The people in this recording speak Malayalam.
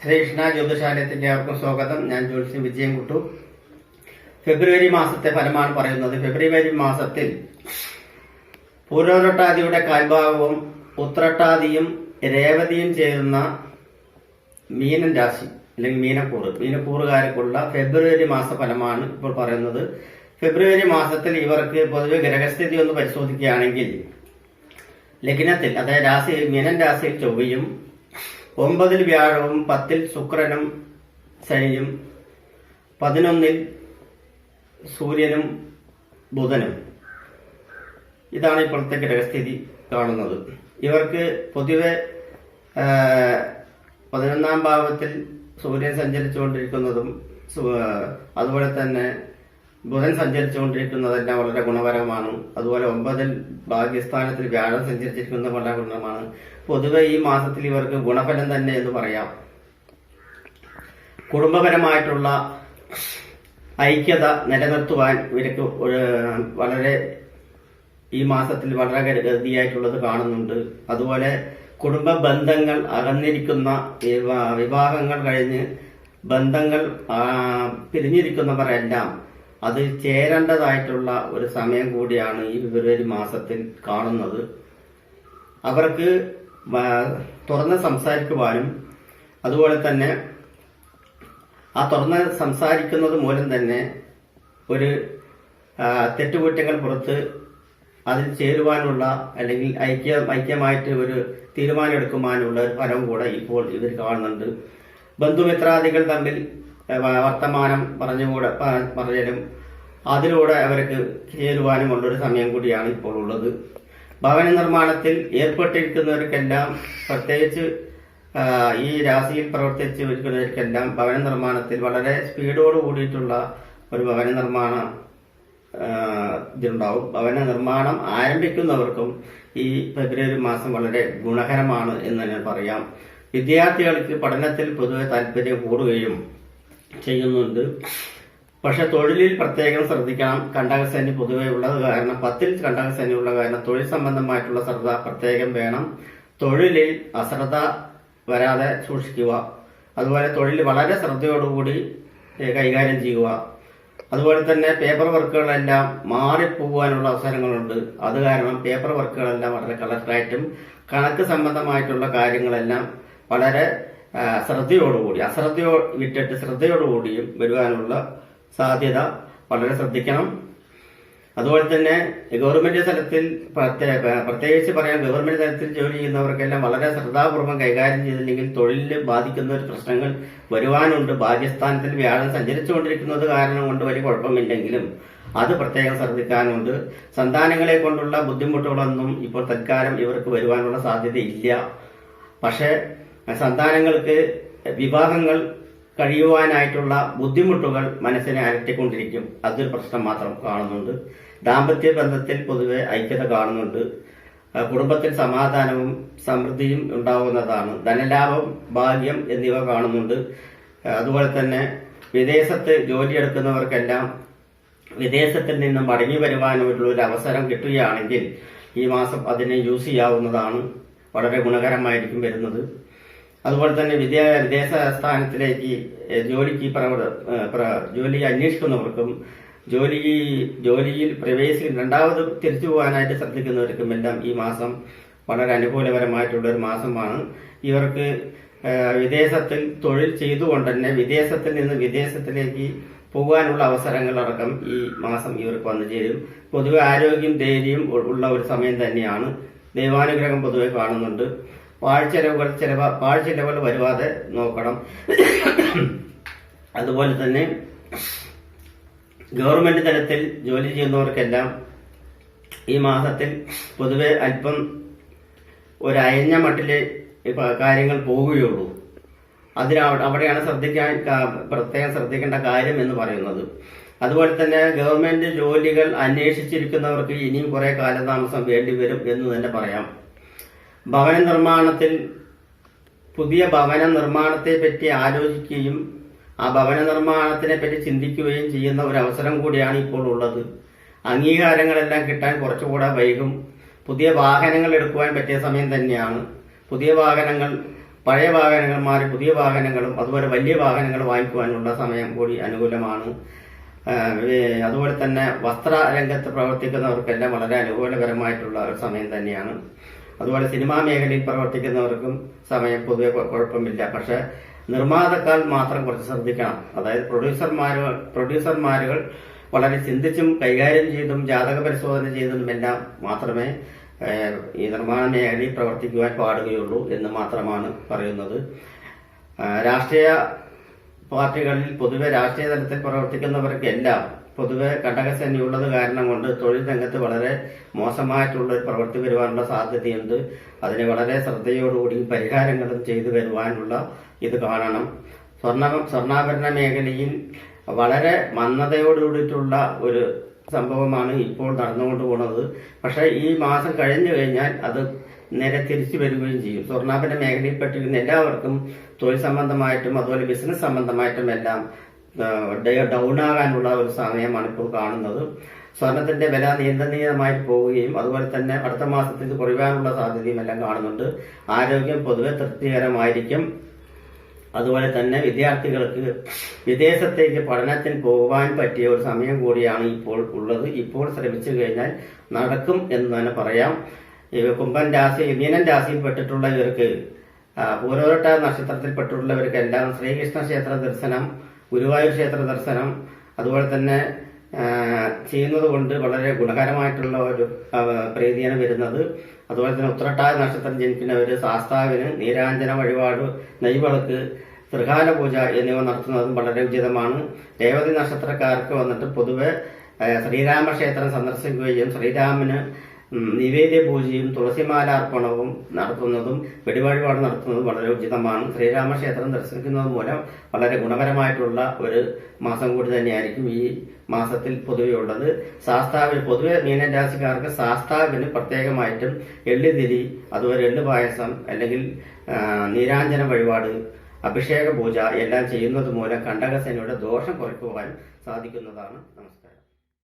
ശ്രീകൃഷ്ണ ജ്യോതിശാലയത്തിന്റെ ഏവർക്കും സ്വാഗതം. ഞാൻ ജ്യോത്സ്യം വിജയൻകുട്ടു. ഫെബ്രുവരി മാസത്തെ ഫലമാണ് പറയുന്നത്. ഫെബ്രുവരി മാസത്തിൽ പൂരോരട്ടാദിയുടെ കാൽഭാഗവും ഉത്രട്ടാദിയും രേവതിയും ചേരുന്ന മീനൻ രാശി അല്ലെങ്കിൽ മീനക്കൂറുകാർക്കുള്ള ഫെബ്രുവരി മാസ ഫലമാണ് ഇപ്പോൾ പറയുന്നത്. ഫെബ്രുവരി മാസത്തിൽ ഇവർക്ക് പൊതുവെ ഗ്രഹസ്ഥിതി ഒന്ന് പരിശോധിക്കുകയാണെങ്കിൽ ലഗ്നത്തിൽ, അതായത് മീനൻ രാശിയിൽ ചൊവ്വയും 9 വ്യാഴവും 10 ശുക്രനും ശനിയും 11 സൂര്യനും ബുധനും, ഇതാണ് ഇപ്പോഴത്തെ ഗ്രഹസ്ഥിതി കാണുന്നത്. ഇവർക്ക് പൊതുവെ 11ാം ഭാവത്തിൽ സൂര്യൻ സഞ്ചരിച്ചുകൊണ്ടിരിക്കുന്നതും അതുപോലെ തന്നെ ബുധൻ സഞ്ചരിച്ചുകൊണ്ടിരിക്കുന്നതെല്ലാം വളരെ ഗുണപരമാണ്. അതുപോലെ 9 ഭാഗ്യസ്ഥാനത്തിൽ വ്യാഴം സഞ്ചരിച്ചിരിക്കുന്നത് വളരെ ഗുണമാണ്. പൊതുവെ ഈ മാസത്തിൽ ഇവർക്ക് ഗുണഫലം തന്നെ എന്ന് പറയാം. കുടുംബപരമായിട്ടുള്ള ഐക്യത നിലനിർത്തുവാൻ ഇവർക്ക് വളരെ ഈ മാസത്തിൽ വളരെ ഗതിയായിട്ടുള്ളത് കാണുന്നുണ്ട്. അതുപോലെ കുടുംബ ബന്ധങ്ങൾ അകന്നിരിക്കുന്ന വിവാഹങ്ങൾ കഴിഞ്ഞ് ബന്ധങ്ങൾ പിരിഞ്ഞിരിക്കുന്നവരെല്ലാം അത് ചേരേണ്ടതായിട്ടുള്ള ഒരു സമയം കൂടിയാണ് ഈ ഫെബ്രുവരി മാസത്തിൽ കാണുന്നത്. അവർക്ക് തുറന്ന് സംസാരിക്കുവാനും അതുപോലെ തന്നെ ആ തുറന്ന് സംസാരിക്കുന്നത് മൂലം തന്നെ ഒരു തെറ്റുകുറ്റങ്ങൾ പുറത്ത് അതിൽ ചേരുവാനുള്ള അല്ലെങ്കിൽ ഐക്യമായിട്ട് ഒരു തീരുമാനം എടുക്കുവാനുള്ള ഒരു ഫലം കൂടെ ഇപ്പോൾ ഇവർ കാണുന്നുണ്ട്. ബന്ധുമിത്രാദികൾ തമ്മിൽ വർത്തമാനം പറഞ്ഞാലും അതിലൂടെ അവർക്ക് ചേരുവാനുമുള്ളൊരു സമയം കൂടിയാണ് ഇപ്പോൾ ഉള്ളത്. ഭവന നിർമ്മാണത്തിൽ ഏർപ്പെട്ടിരിക്കുന്നവർക്കെല്ലാം, പ്രത്യേകിച്ച് ഈ രാശിയിൽ പ്രവർത്തിച്ച് വരുന്നവർക്കെല്ലാം ഭവന നിർമ്മാണത്തിൽ വളരെ സ്പീഡോട് കൂടിയിട്ടുള്ള ഒരു ഭവന നിർമ്മാണ ഇതുണ്ടാവും. ഭവന നിർമ്മാണം ആരംഭിക്കുന്നവർക്കും ഈ ഫെബ്രുവരി മാസം വളരെ ഗുണകരമാണ് എന്ന് തന്നെ പറയാം. വിദ്യാർത്ഥികൾക്ക് പഠനത്തിൽ പൊതുവെ താല്പര്യം കൂടുകയും ചെയ്യുന്നുണ്ട്. പക്ഷെ തൊഴിലിൽ പ്രത്യേകം ശ്രദ്ധിക്കണം. കണ്ടകശനി പൊതുവെ ഉള്ളത് കാരണം, 10 കണ്ടകശനി ഉള്ള കാരണം തൊഴിൽ സംബന്ധമായിട്ടുള്ള ശ്രദ്ധ പ്രത്യേകം വേണം. തൊഴിലിൽ അശ്രദ്ധ വരാതെ സൂക്ഷിക്കുക. അതുപോലെ തൊഴിൽ വളരെ ശ്രദ്ധയോടുകൂടി കൈകാര്യം ചെയ്യുക. അതുപോലെ തന്നെ പേപ്പർ വർക്കുകളെല്ലാം മാറിപ്പോകാനുള്ള അവസരങ്ങളുണ്ട്. അത് കാരണം പേപ്പർ വർക്കുകളെല്ലാം വളരെ കളക്ടറായിട്ടും കണക്ക് സംബന്ധമായിട്ടുള്ള കാര്യങ്ങളെല്ലാം വളരെ ശ്രദ്ധയോടുകൂടി, അശ്രദ്ധയോ വിട്ടിട്ട് ശ്രദ്ധയോടുകൂടിയും വരുവാനുള്ള സാധ്യത വളരെ ശ്രദ്ധിക്കണം. അതുപോലെ തന്നെ ഗവൺമെന്റ് തലത്തിൽ പ്രത്യേകിച്ച് പറയാം, ഗവൺമെന്റ് തലത്തിൽ ജോലി ചെയ്യുന്നവർക്കെല്ലാം വളരെ ശ്രദ്ധാപൂർവ്വം കൈകാര്യം ചെയ്തില്ലെങ്കിൽ തൊഴിലിൽ ബാധിക്കുന്ന ഒരു പ്രശ്നങ്ങൾ വരുവാനുണ്ട്. ഭാഗ്യസ്ഥാനത്തിൽ വ്യാഴം സഞ്ചരിച്ചുകൊണ്ടിരിക്കുന്നത് കാരണം കൊണ്ട് വലിയ കുഴപ്പമില്ലെങ്കിലും അത് പ്രത്യേകം ശ്രദ്ധിക്കാനുണ്ട്. സന്താനങ്ങളെ കൊണ്ടുള്ള ബുദ്ധിമുട്ടുകളൊന്നും ഇപ്പോൾ തൽക്കാലം ഇവർക്ക് വരുവാനുള്ള സാധ്യതയില്ല. പക്ഷേ സന്താനങ്ങൾക്ക് വിവാഹങ്ങൾ കഴിയുവാനായിട്ടുള്ള ബുദ്ധിമുട്ടുകൾ മനസ്സിനെ അലട്ടിക്കൊണ്ടിരിക്കും. അതൊരു പ്രശ്നം മാത്രം കാണുന്നുണ്ട്. ദാമ്പത്യ ബന്ധത്തിൽ പൊതുവെ ഐക്യത കാണുന്നുണ്ട്. കുടുംബത്തിൽ സമാധാനവും സമൃദ്ധിയും ഉണ്ടാവുന്നതാണ്. ധനലാഭം, ഭാഗ്യം എന്നിവ കാണുന്നുണ്ട്. അതുപോലെ തന്നെ വിദേശത്ത് ജോലിയെടുക്കുന്നവർക്കെല്ലാം വിദേശത്തിൽ നിന്നും മടങ്ങി വരുവാനുള്ള ഒരു അവസരം കിട്ടുകയാണെങ്കിൽ ഈ മാസം അതിനെ യൂസ് ചെയ്യാവുന്നതാണ്. വളരെ ഗുണകരമായിരിക്കും വരുന്നത്. അതുപോലെ തന്നെ വിദേശ സ്ഥാനത്തിലേക്ക് ജോലി അന്വേഷിക്കുന്നവർക്കും ജോലിയിൽ രണ്ടാമത് തിരിച്ചു പോകാനായിട്ട് ശ്രദ്ധിക്കുന്നവർക്കും എല്ലാം ഈ മാസം വളരെ അനുകൂലപരമായിട്ടുള്ള ഒരു മാസമാണ്. ഇവർക്ക് വിദേശത്തിൽ തൊഴിൽ ചെയ്തുകൊണ്ട് തന്നെ വിദേശത്തിൽ നിന്ന് വിദേശത്തിലേക്ക് പോകാനുള്ള അവസരങ്ങളടക്കം ഈ മാസം ഇവർക്ക് വന്നു ചേരും. പൊതുവെ ആരോഗ്യം ധൈര്യം ഉള്ള ഒരു സമയം തന്നെയാണ്. ദൈവാനുഗ്രഹം പൊതുവെ കാണുന്നുണ്ട്. പാഴ്ചെലവുകൾ വരുവാതെ നോക്കണം. അതുപോലെ തന്നെ ഗവൺമെന്റ് തലത്തിൽ ജോലി ചെയ്യുന്നവർക്കെല്ലാം ഈ മാസത്തിൽ പൊതുവെ അല്പം ഒരു അയഞ്ഞ മട്ടിലെ കാര്യങ്ങൾ പോവുകയുള്ളൂ. അവിടെയാണ് പ്രത്യേകം ശ്രദ്ധിക്കേണ്ട കാര്യം എന്ന് പറയുന്നത്. അതുപോലെ തന്നെ ഗവൺമെന്റ് ജോലികൾ അന്വേഷിച്ചിരിക്കുന്നവർക്ക് ഇനിയും കുറെ കാലതാമസം വേണ്ടിവരും എന്ന് തന്നെ പറയാം. ഭവന നിർമ്മാണത്തിൽ പുതിയ ഭവന നിർമ്മാണത്തെ പറ്റി ആലോചിക്കുകയും ആ ഭവന നിർമ്മാണത്തിനെ പറ്റി ചിന്തിക്കുകയും ചെയ്യുന്ന ഒരു അവസരം കൂടിയാണ് ഇപ്പോൾ ഉള്ളത്. അംഗീകാരങ്ങളെല്ലാം കിട്ടാൻ കുറച്ചുകൂടെ വൈകും. പുതിയ വാഹനങ്ങൾ എടുക്കുവാൻ പറ്റിയ സമയം തന്നെയാണ്. പുതിയ വാഹനങ്ങൾ പഴയ വാഹനങ്ങൾ മാറി പുതിയ വാഹനങ്ങളും അതുപോലെ വലിയ വാഹനങ്ങൾ വാങ്ങിക്കുവാനുള്ള സമയം കൂടി അനുകൂലമാണ്. അതുപോലെ തന്നെ വസ്ത്ര രംഗത്ത് പ്രവർത്തിക്കുന്നവർക്കെല്ലാം വളരെ അനുകൂലപരമായിട്ടുള്ള ഒരു സമയം തന്നെയാണ്. അതുപോലെ സിനിമാ മേഖലയിൽ പ്രവർത്തിക്കുന്നവർക്കും സമയം പൊതുവെ കുഴപ്പമില്ല. പക്ഷെ നിർമ്മാതാക്കൾ മാത്രം കുറച്ച് ശ്രദ്ധിക്കണം. അതായത് പ്രൊഡ്യൂസർമാരുകൾ വളരെ ചിന്തിച്ചും കൈകാര്യം ചെയ്തും ജാതക പരിശോധന ചെയ്തതുമെല്ലാം മാത്രമേ ഈ നിർമ്മാണ മേഖലയിൽ പ്രവർത്തിക്കുവാൻ പാടുകയുള്ളൂ എന്ന് മാത്രമാണ് പറയുന്നത്. രാഷ്ട്രീയ പാർട്ടികളിൽ പൊതുവെ രാഷ്ട്രീയ തലത്തിൽ പ്രവർത്തിക്കുന്നവർക്കെല്ലാം പൊതുവെ കണ്ടകശനിയുള്ളത് കാരണം കൊണ്ട് തൊഴിൽ രംഗത്ത് വളരെ മോശമായിട്ടുള്ള ഒരു പ്രവൃത്തി വരുവാനുള്ള സാധ്യതയുണ്ട്. അതിന് വളരെ ശ്രദ്ധയോടുകൂടി പരിഹാരങ്ങളും ചെയ്തു വരുവാനുള്ള ഇത് കാണണം. സ്വർണ്ണാഭരണ മേഖലയിൽ വളരെ മന്ദതയോടുകൂടിയിട്ടുള്ള ഒരു സംഭവമാണ് ഇപ്പോൾ നടന്നുകൊണ്ട് പോകുന്നത്. പക്ഷെ ഈ മാസം കഴിഞ്ഞു കഴിഞ്ഞാൽ അത് നേരെ തിരിച്ചു വരികയും ചെയ്യും. സ്വർണ്ണാഭരണ മേഖലയിൽ പെട്ടിരിക്കുന്ന എല്ലാവർക്കും തൊഴിൽ സംബന്ധമായിട്ടും അതുപോലെ ബിസിനസ് സംബന്ധമായിട്ടും എല്ലാം ഡൗൺ ആകാനുള്ള ഒരു സമയമാണ് ഇപ്പോൾ കാണുന്നത്. സ്വർണത്തിന്റെ വില നിയന്ത്രണീയമായി പോവുകയും അതുപോലെ തന്നെ അടുത്ത മാസത്തിൽ കുറയാനുള്ള സാധ്യതയും എല്ലാം കാണുന്നുണ്ട്. ആരോഗ്യം പൊതുവെ തൃപ്തികരമായിരിക്കും. അതുപോലെ തന്നെ വിദ്യാർത്ഥികൾക്ക് വിദേശത്തേക്ക് പഠനത്തിന് പോകാൻ പറ്റിയ ഒരു സമയം കൂടിയാണ് ഇപ്പോൾ ഉള്ളത്. ഇപ്പോൾ ശ്രമിച്ചു കഴിഞ്ഞാൽ നടക്കും എന്ന് തന്നെ പറയാം. കുംഭൻ രാശി മീനൻ രാശിയിൽ പെട്ടിട്ടുള്ള ഇവർക്ക് പൂരോരട്ട നക്ഷത്രത്തിൽപ്പെട്ടിട്ടുള്ളവർക്കെല്ലാം ശ്രീകൃഷ്ണ ക്ഷേത്ര ദർശനം, ഗുരുവായൂർ ക്ഷേത്ര ദർശനം അതുപോലെ തന്നെ ചെയ്യുന്നത് കൊണ്ട് വളരെ ഗുണകരമായിട്ടുള്ള ഒരു പ്രീതിയാണ് വരുന്നത്. അതുപോലെ തന്നെ ഉത്രട്ടാതി നക്ഷത്രം ജനിക്കുന്നവർ ശാസ്താവിന് നീരാഞ്ജന വഴിപാട്, നെയ്വിളക്ക്, തൃകാല പൂജ എന്നിവ നടത്തുന്നതും വളരെ ഉചിതമാണ്. രേവതി നക്ഷത്രക്കാർക്ക് വന്നിട്ട് പൊതുവെ ശ്രീരാമക്ഷേത്രം സന്ദർശിക്കുകയും ശ്രീരാമന് നിവേദ്യ പൂജയും തുളസിമാല അർപ്പണവും നടത്തുന്നതും വെടിവഴിപാട് നടത്തുന്നതും വളരെ ഉചിതമാണ്. ശ്രീരാമക്ഷേത്രം ദർശിക്കുന്നത് മൂലം വളരെ ഗുണകരമായിട്ടുള്ള ഒരു മാസം കൂടി തന്നെയായിരിക്കും ഈ മാസത്തിൽ പൊതുവെ ഉള്ളത്. ശാസ്താവിന് പൊതുവെ മീനൻ രാശിക്കാർക്ക് ശാസ്താവിന് പ്രത്യേകമായിട്ടും എള്ളുതിരി, അതുപോലെ എള്ളു പായസം അല്ലെങ്കിൽ നീരാഞ്ജന വഴിപാട്, അഭിഷേക പൂജ എല്ലാം ചെയ്യുന്നത് മൂലം കണ്ടകശനിയുടെ ദോഷം കുറയ്ക്കുവാൻ സാധിക്കുന്നതാണ്. നമസ്കാരം.